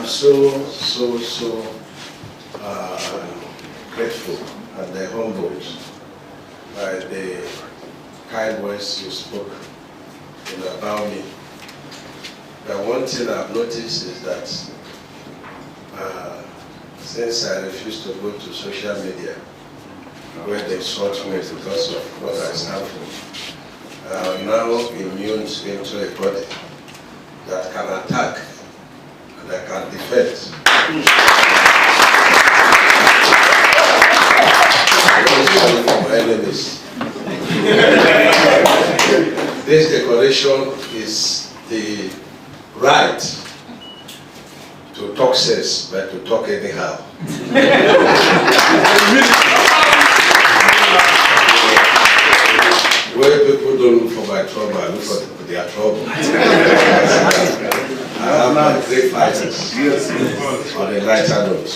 so grateful and humbled by the kind words you spoke about me. But one thing I've noticed is that since I refuse to go to social media where they insult me because of what I stand for, I'm now immune into a body that can attack and that can defend. My enemies. This decoration is the right to talk sense, but to talk anyhow. Where people don't look for my trouble, I look for their trouble. I have my great fighters on a lighter note.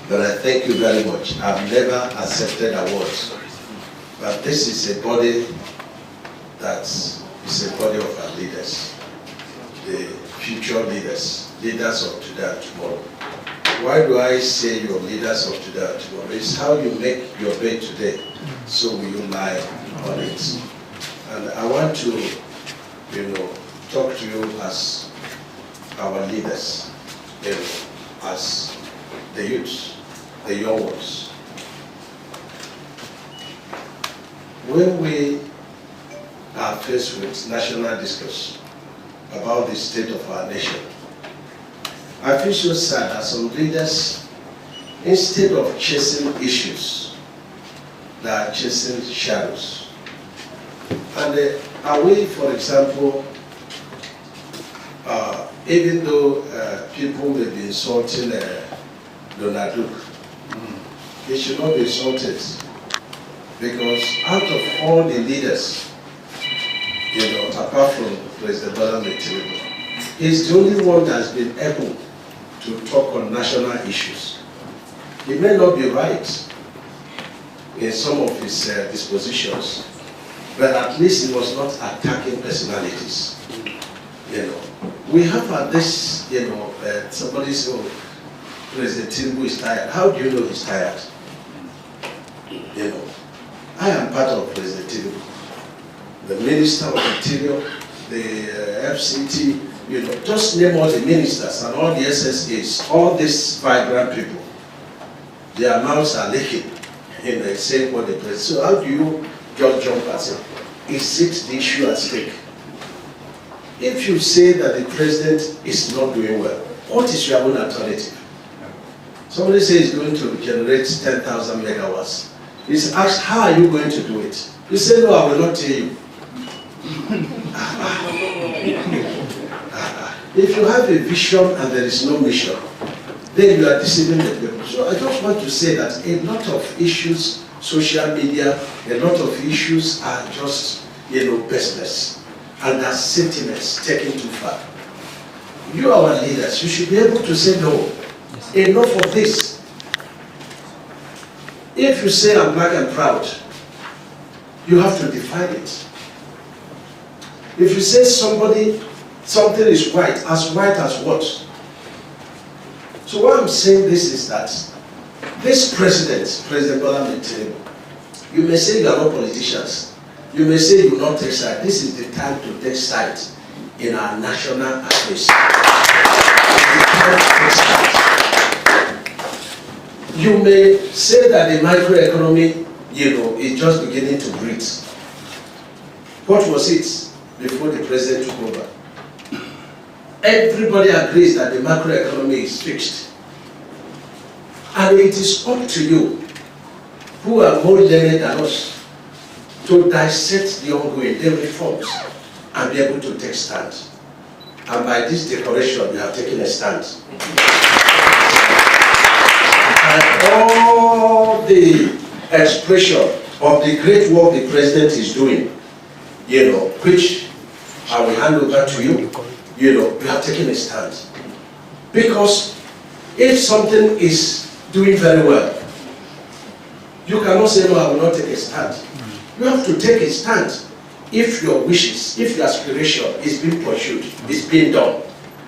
But I thank you very much. I've never accepted awards. But this is a body that is a body of our leaders, the future leaders, leaders of today and tomorrow. Why do I say your leaders of today and tomorrow? It's how you make your bed today, so will you lie on it. And I want to, talk to you as our leaders, as the youth, the young ones. When we are faced with national discourse about the state of our nation, I feel so sad that some leaders, instead of chasing issues, they are chasing shadows. And away, for example, even though people may be insulting Donald Duke, they should not be insulted, because out of all the leaders, apart from President Bola Ahmed Tinubu, he's the only one that's been able to talk on national issues. He may not be right in some of his dispositions, but at least he was not attacking personalities. We have at this, somebody said, oh, President Tinubu is tired. How do you know he's tired? I am part of President Tinubu, the Minister of Interior, the FCT, just name all the ministers and all the SSAs, all these vibrant people. Their mouths are licking in the same what the president. So how do you just jump and say, is it the issue at stake? If you say that the president is not doing well, what is your own alternative? Somebody says he's going to generate 10,000 megawatts. He's asked, how are you going to do it? You say, no, I will not tell you. If you have a vision and there is no mission, then you are deceiving the people. So I just want to say that a lot of issues, social media, a lot of issues are just, business. And that's sentiments taken too far. You are our leaders. You should be able to say no. Enough of this. If you say I'm black and proud, you have to define it. If you say something is white as what? So what I'm saying this is that this President Bola Ahmed Tinubu, you may say you are not politicians. You may say you will not take side. This is the time to take side in our national affairs. You may say that the microeconomy, is just beginning to breathe. What was it before the president took over? Everybody agrees that the macroeconomy is fixed. And it is up to you, who are more learned than us, to dissect the ongoing reforms and be able to take stand. And by this declaration, you have taken a stand. And all the expression of the great work the president is doing, which I will hand over to you, you have taken a stand. Because if something is doing very well, you cannot say, no, I will not take a stand. You have to take a stand if your wishes, if your aspiration is being pursued, is being done.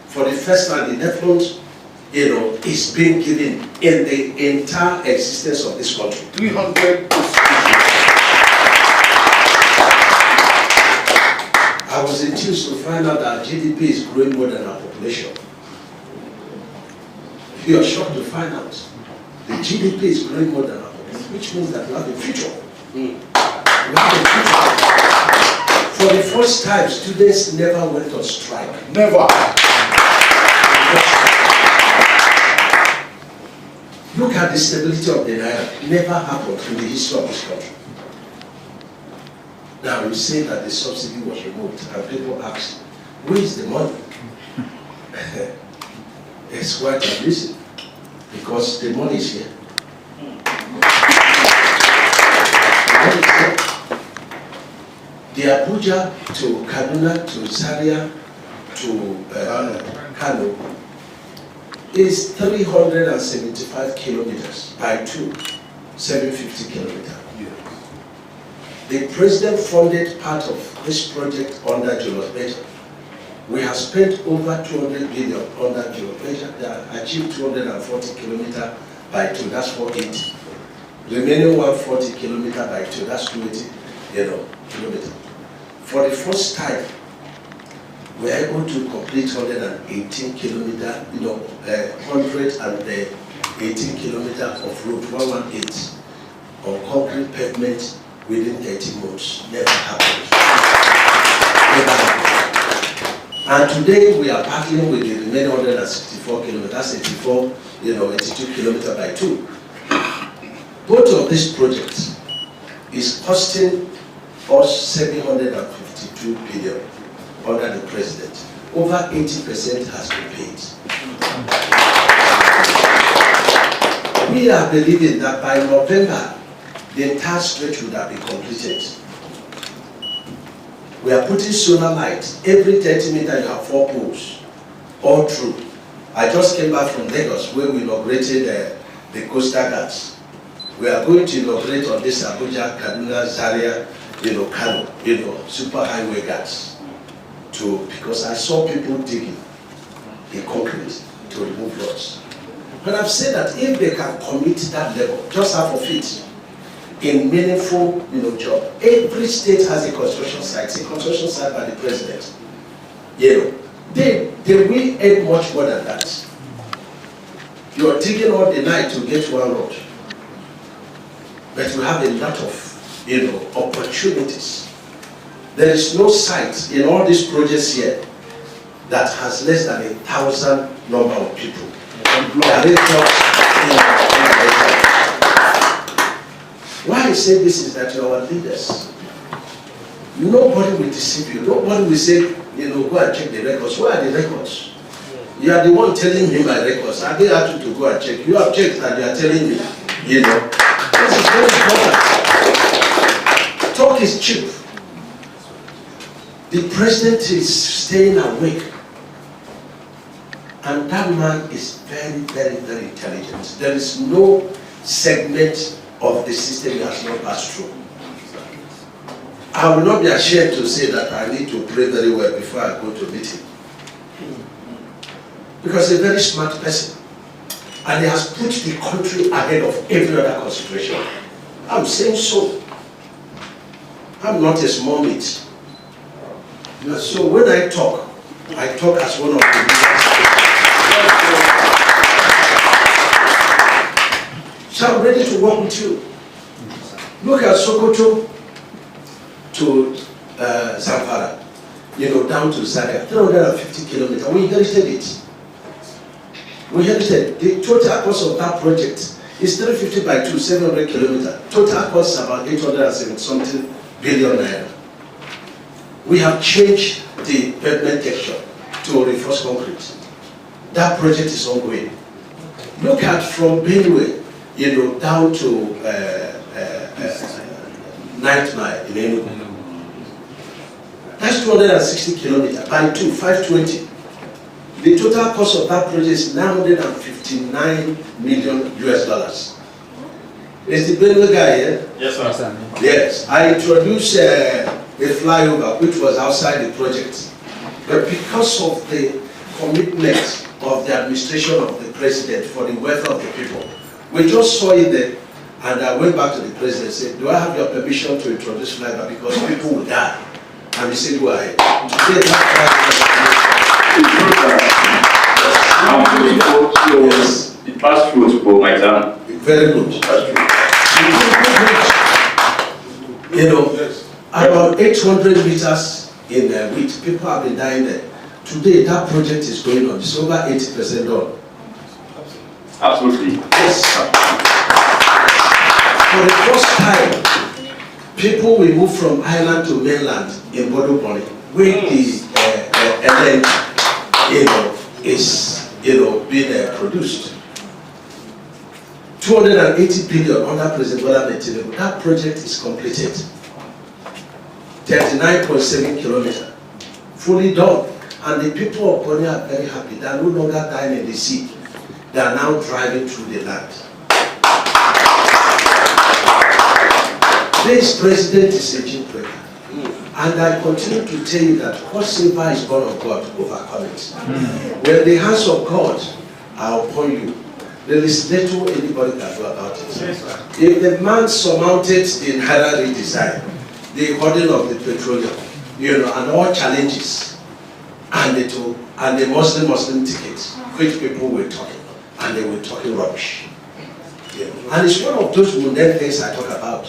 For the first time, the development is being given in the entire existence of this country. 300%. I was enthused to find out that GDP is growing more than our population. You are shocked to find out the GDP is growing more than our population, which means that we have a future. We have a future. For the first time, students never went on strike. Never. Look at the stability of the naira. Never happened in the history of this country. Now you say that the subsidy was removed, and people ask, where is the money? It's quite amusing, because the money is here. The Abuja to Kaduna to Zaria to Kano is 375 kilometers by 750 kilometers. The president funded part of this project under Julius Berger. We have spent over 200 billion under Julius Berger. They have achieved 240 kilometers by 2, that's 480. Remaining 140 kilometers by 2, that's 280 kilometers. For the first time, we are able to complete 118 kilometers, 118 kilometers of road, 118 on concrete pavement within 30 months. Never happened. Never happened. And today we are battling with the remaining 164 kilometers, that's 84, 82 kilometers by 2. Both of these projects is costing us 752 billion under the president. Over 80% has been paid. We are believing that by November, the entire stretch would have been completed. We are putting solar lights. Every 30 meters you have 4 poles, all through. I just came back from Lagos where we inaugurated the coastal guards. We are going to inaugurate on this Abuja, Kaduna, Zaria, Kano, super highway guards. Because I saw people digging in concrete to remove roads. But I've said that if they can commit that level, just half of it, in meaningful job. Every state has a construction site. It's a construction site by the president. They will earn much more than that. You are digging all the night to get one road. But we have a lot of opportunities. There is no site in all these projects here that has less than 1,000 number of people. Why I say this is that you are our leaders. Nobody will deceive you. Nobody will say, go and check the records. Where are the records? You are the one telling me my records. I didn't ask you to go and check. You have checked and you are telling me, This is very important. Talk is cheap. The president is staying awake. And that man is very, very, very intelligent. There is no segment of the system he has not passed through. I will not be ashamed to say that I need to pray very well before I go to meet him. Because he's a very smart person. And he has put the country ahead of every other consideration. I'm saying so. I'm not a small meat. So when I talk as one of the leaders. So I'm ready to work with you. Look at Sokoto to Zamfara, down to Zaria, 350 kilometers. We inherited it. We inherited the total cost of that project is 350 by 2, 700 kilometers. Total cost is about 870 something billion naira. We have changed the pavement texture to reinforced concrete. That project is ongoing. Look at from Benue, down to 9th Mile in Enugu. That's 260 kilometers by 2, 520. The total cost of that project is $959 million. Is the Benue guy here? Yes, sir. Yes. I introduced a flyover which was outside the project. But because of the commitment of the administration of the president for the welfare of the people. We just saw it there, and I went back to the president and said, do I have your permission to introduce fiber because people will die? And he said, go ahead. Today, yes. It passed through to my town. Very good. You know, about 800 meters in width, people have been dying there. Today, that project is going on. It's over 80% done. Absolutely. Yes. For the first time, people will move from island to mainland in Bodoboni, where the LNG, is being produced. 280 billion under President Bola Ahmed Tinubu. That project is completed. 39.7 kilometers, fully done. And the people of Bonny are very happy. They are no longer dying in the sea. They are now driving through the land. This president is a gene breaker. And I continue to tell you that whatsoever is born of God, overcome it. When the hands of God are upon you, there is little anybody can do about it. If the man surmounted the naira redesign, the hoarding of the petroleum, and all challenges, and the Muslim tickets, which people were talking, and they were talking rubbish. And it's one of those mundane things I talk about.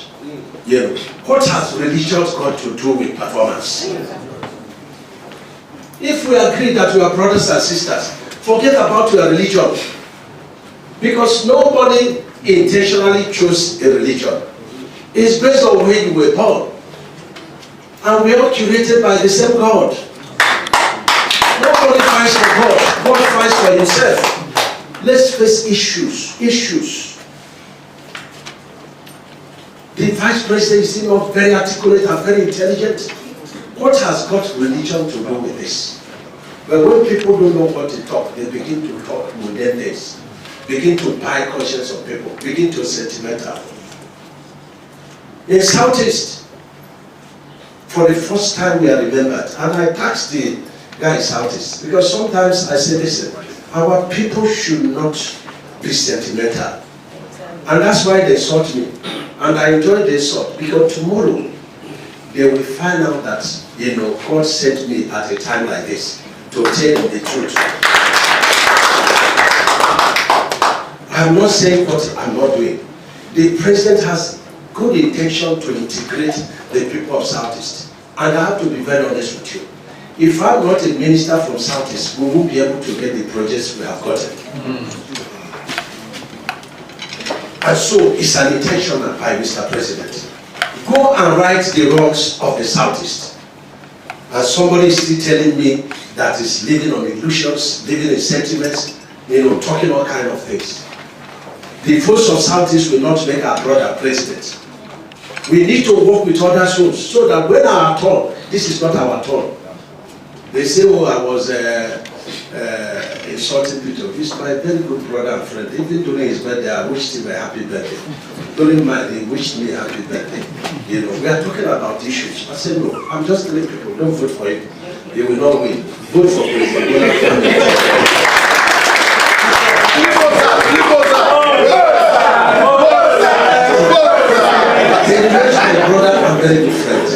What has religion got to do with performance? If we agree that we are brothers and sisters, forget about your religion. Because nobody intentionally chose a religion. It's based on where you were born. And we are curated by the same God. Nobody fights for God. God fights for himself. Let's face issues. The vice president is not very articulate and very intelligent. What has got religion to do with this? But when people don't know what to talk, they begin to talk modern days. Begin to buy conscience of people. Begin to sentimental. In Southeast, for the first time we are remembered, and I tasked the guy in Southeast, because sometimes I say, listen, our people should not be sentimental. And that's why they sought me. And I enjoy their insult, because tomorrow they will find out that, God sent me at a time like this to tell them the truth. I'm not saying what I'm not doing. The president has good intention to integrate the people of Southeast. And I have to be very honest with you. If I'm not a minister from Southeast, we won't be able to get the projects we have gotten. And so it's an intentional by Mr. President. Go and right the wrongs of the Southeast. And somebody is still telling me that is living on illusions, living in sentiments, talking all kind of things. The votes of Southeast will not make our brother president. We need to work with other souls so that when our turn, this is not our turn. They say, oh, I was insulting Peter. He's my very good brother and friend. Even during his birthday, I wished him a happy birthday. During mine, he wished me a happy birthday. We are talking about issues. I said, no, I'm just telling people, don't vote for him. He will not win. Vote for President Bola Ahmed. Brother and very good friends,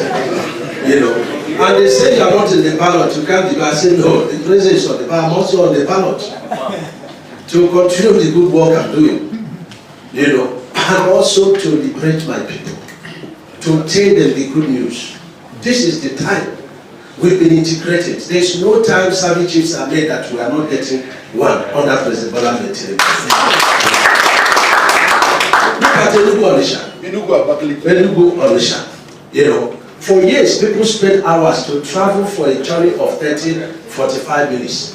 and they say you are not in the ballot, you can't be. I say no, the president is on the ballot, I'm also on the ballot to continue the good work I'm doing, and also to liberate my people, to tell them the good news. This is the time we've been integrated. There's no time savages are made that we are not getting one under President Bola Ahmed Tinubu. Look at Enugu Onisha. For years, people spent hours to travel for a journey of 30-45 minutes.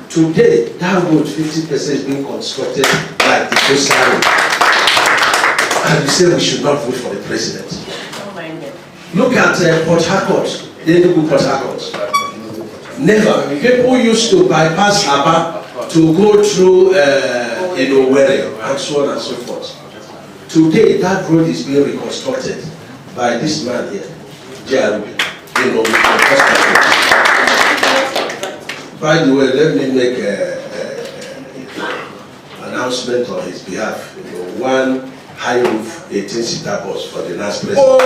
Today, that road 50% is being constructed like the coastal road. And we say we should not vote for the president. Look at Port Harcourt, Enugu Port Harcourt. Never. People used to bypass Aba to go through, Were, and so on and so forth. Today, that road is being reconstructed by this man here, J.R.B. By the way, let me make an announcement on his behalf. You know, one high roof 18-seater bus for the NANS president.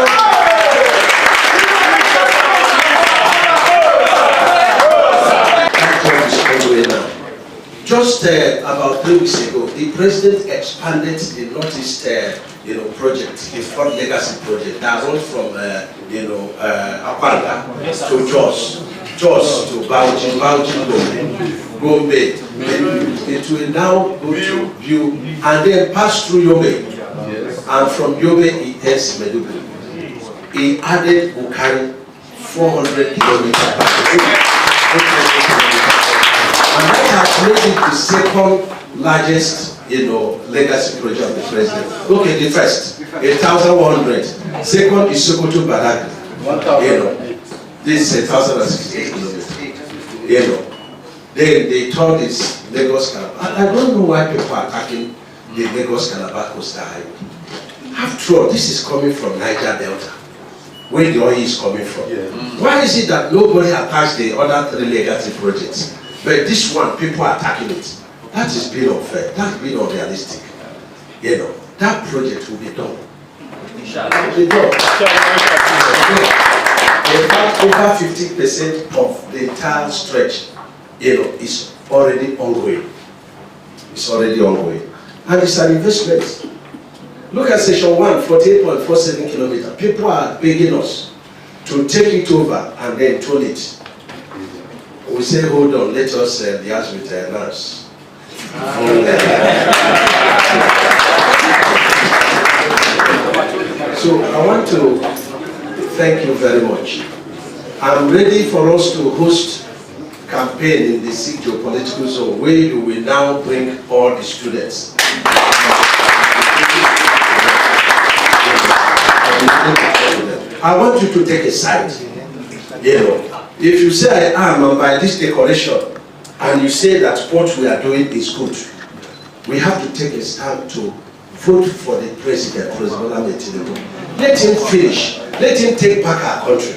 Now. Just about 3 weeks ago, the president expanded the Northeast, project, the Fort Legacy project that runs from, Abuja to Jos to Bauchi, Gombe. It will now go to View and then pass through Yobe. And from Yobe, it ends Meduguri. He added Bukari 400 kilometers. And that has made it the second largest, legacy project of the president. Okay, the first, 1,100. Second is Sokoto Badagry. This is 1,068 kilometers. The third is Lagos Calabar. I don't know why people are attacking the Lagos Calabar coastal highway. After all, this is coming from Niger Delta, where the oil is coming from. Yeah. Why is it that nobody attacks the other 3 legacy projects? But this one, people are attacking it. That is being unfair. That's being unrealistic. That project will be done. It will be done. In fact, over 50% of the entire stretch, is already ongoing. It's already ongoing. And it's an investment. Look at section 1, 48.47 kilometers. People are begging us to take it over and then toll it. We say, hold on, let us liaise with NANS. So I want to thank you very much. I'm ready for us to host campaign in the SIG geopolitical zone where you will now bring all the students. I want you to take a side. If you say I am, and by this decoration, and you say that what we are doing is good, we have to take a stand to vote for the President Bola Ahmed Tinubu. Let him finish. Let him take back our country.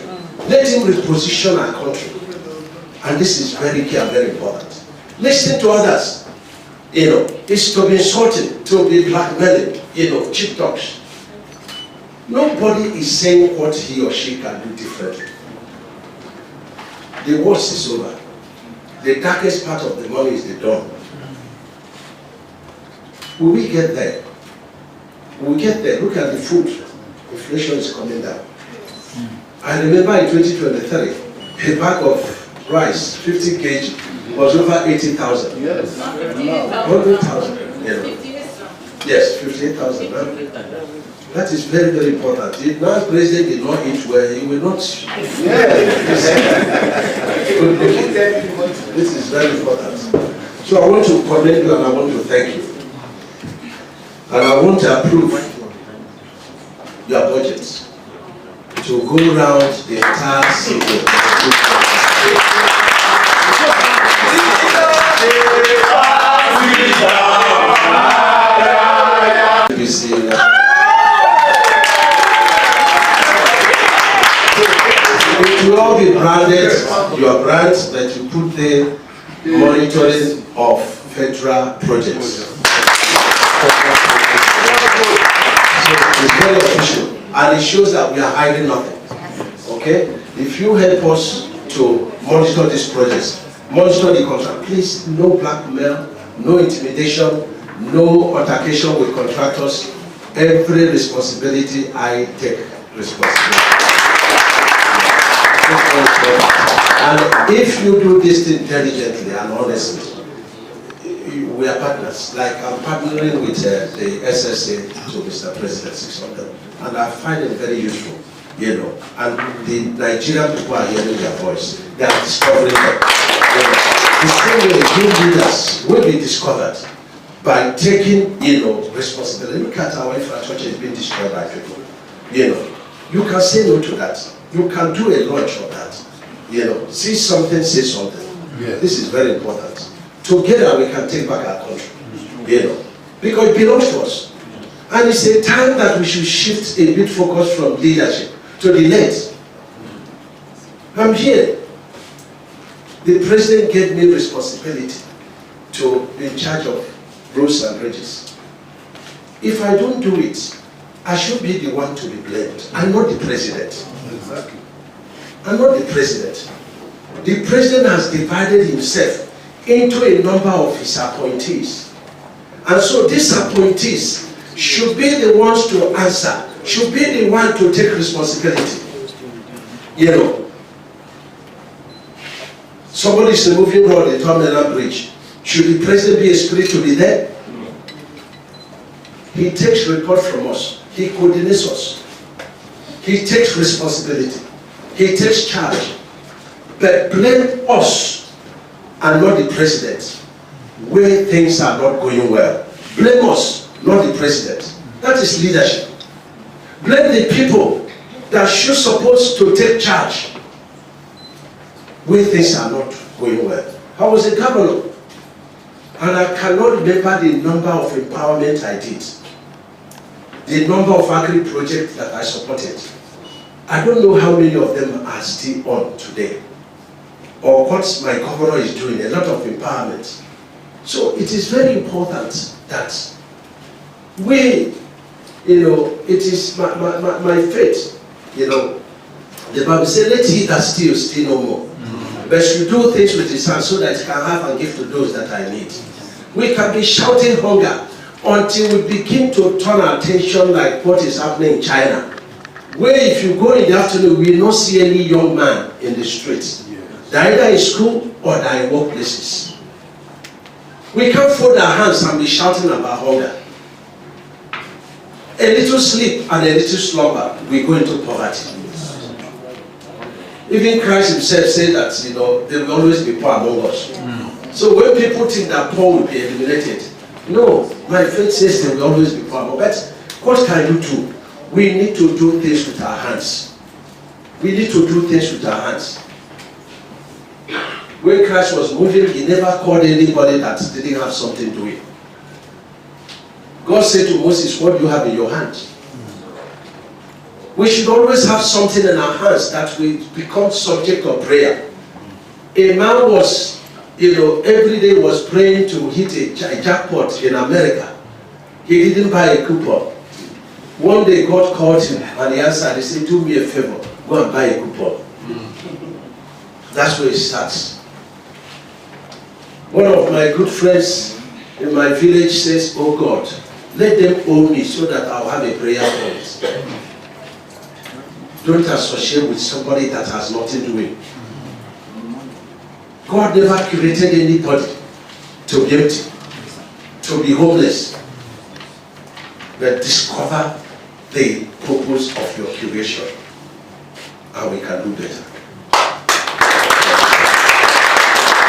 Let him reposition our country. And this is very key and very important. Listen to others. It's to be insulting, to be blackmailing, cheap talks. Nobody is saying what he or she can do differently. The worst is over. The darkest part of the money is the dawn. Will we get there? Will we get there? Look at the food. Inflation is coming down. I remember in 2023, a bag of rice, 50 kg, was over 80,000. Yes. 100,000. Yes, 58,000. That is very, very important. If now president did not eat well, he will not. This is very important. So I want to commend you and I want to thank you. And I want to approve your budget to go around the entire city. It will all be branded, your brand that you put the monitoring of federal projects. So it's very official, and it shows that we are hiding nothing. Okay? If you help us to monitor these projects, monitor the contract, please, no blackmail, no intimidation, no altercation with contractors. Every responsibility, I take responsibility. And if you do this thing diligently and honestly, we are partners. Like I'm partnering with the SSA to Mr. President, 600, and I find it very useful, and the Nigerian people are hearing their voice. They are discovering them. The same way new leaders will be discovered by taking, responsibility. Look at our infrastructure is being destroyed by people. You can say no to that. You can do a launch of that. See something, say something. Yeah. This is very important. Together we can take back our country. Because it belongs to us. And it's a time that we should shift a bit focus from leadership to the led. I'm here. The president gave me responsibility to be in charge of roads and bridges. If I don't do it, I should be the one to be blamed, and not the president. Exactly. I'm not the president. The president has divided himself into a number of his appointees. And so these appointees should be the ones to answer, should be the one to take responsibility. You know, somebody is moving road, the terminal bridge. Should the president be a spirit to be there? He takes report from us. He coordinates us. He takes responsibility. He takes charge. But blame us and not the president where things are not going well. Blame us, not the president. That is leadership. Blame the people that should supposed to take charge where things are not going well. I was a governor, and I cannot remember the number of empowerment I did, the number of agri projects that I supported. I don't know how many of them are still on today, or what my governor is doing, a lot of empowerment. So it is very important that we, you know, it is my faith, you know, the Bible says, let he that steals steal no more. But should do things with his hands so that he can have and give to those that I need. We can be shouting hunger until we begin to turn our attention like what is happening in China, where if you go in the afternoon, we will not see any young man in the streets. They're either in school or they're in workplaces. We can't fold our hands and be shouting about hunger. A little sleep and a little slumber, we go into poverty. Even Christ himself said that, you know, there will always be poor among us. So when people think that poor will be eliminated, no, my faith says there will always be poor. But what can you do? We need to do things with our hands. We need to do things with our hands. When Christ was moving, he never called anybody that didn't have something doing. God said to Moses, what do you have in your hand? We should always have something in our hands that will become subject of prayer. A man was, you know, every day was praying to hit a jackpot in America. He didn't buy a coupon. One day God called him and he answered, he said, do me a favor, go and buy a coupon. That's where it starts. One of my good friends in my village says, oh God, let them own me so that I'll have a prayer point. Don't associate with somebody that has nothing doing. God never created anybody to be empty, to be homeless. But discover the purpose of your creation, and we can do better.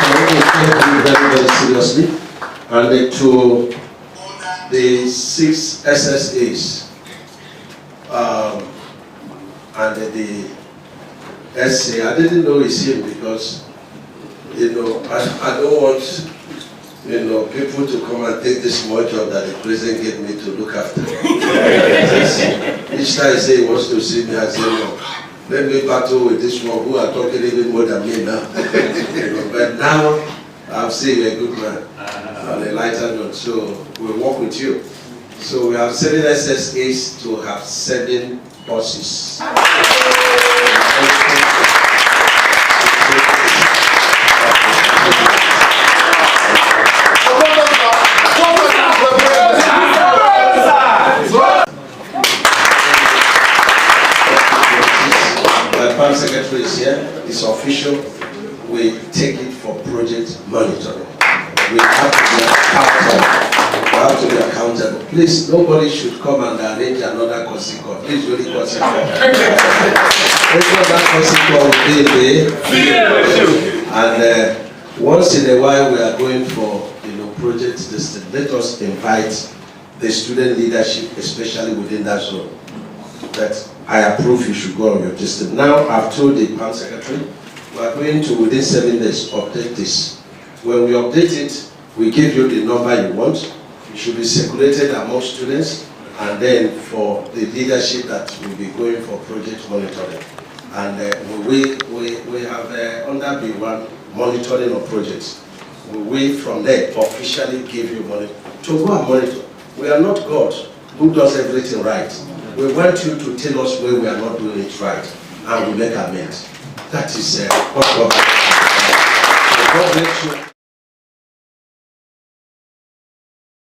I want to thank you very, very seriously, and to the 6 SSAs and the SA. I didn't know it's him because, you know, I don't want, you know, people to come and take this small job that the president gave me to look after. Each time he say he wants to see me, I say no. Let me battle with this one who are talking even more than me now. You know, but now I'm seeing a good man on a lighter note, so we'll work with you. So we have 7 SSAs to have 7 buses. My secretary is here. It's official. We take it for project monitoring. We have to be accountable. We have to be accountable. Please, nobody should come and arrange another consequence. Please really consequence. And once in a while we are going for, you know, projects. Let us invite the student leadership, especially within that zone. That I approve you should go on your distance. Now I've told the PAM secretary, we are going to within 7 days update this. When we update it, we give you the number you want. It should be circulated among students, and then for the leadership that will be going for project monitoring. And we have under B1, monitoring of projects. We from there officially give you money to go and monitor. We are not God who does everything right. We want you to tell us where we are not doing it right, and we make amends. That is what God bless you.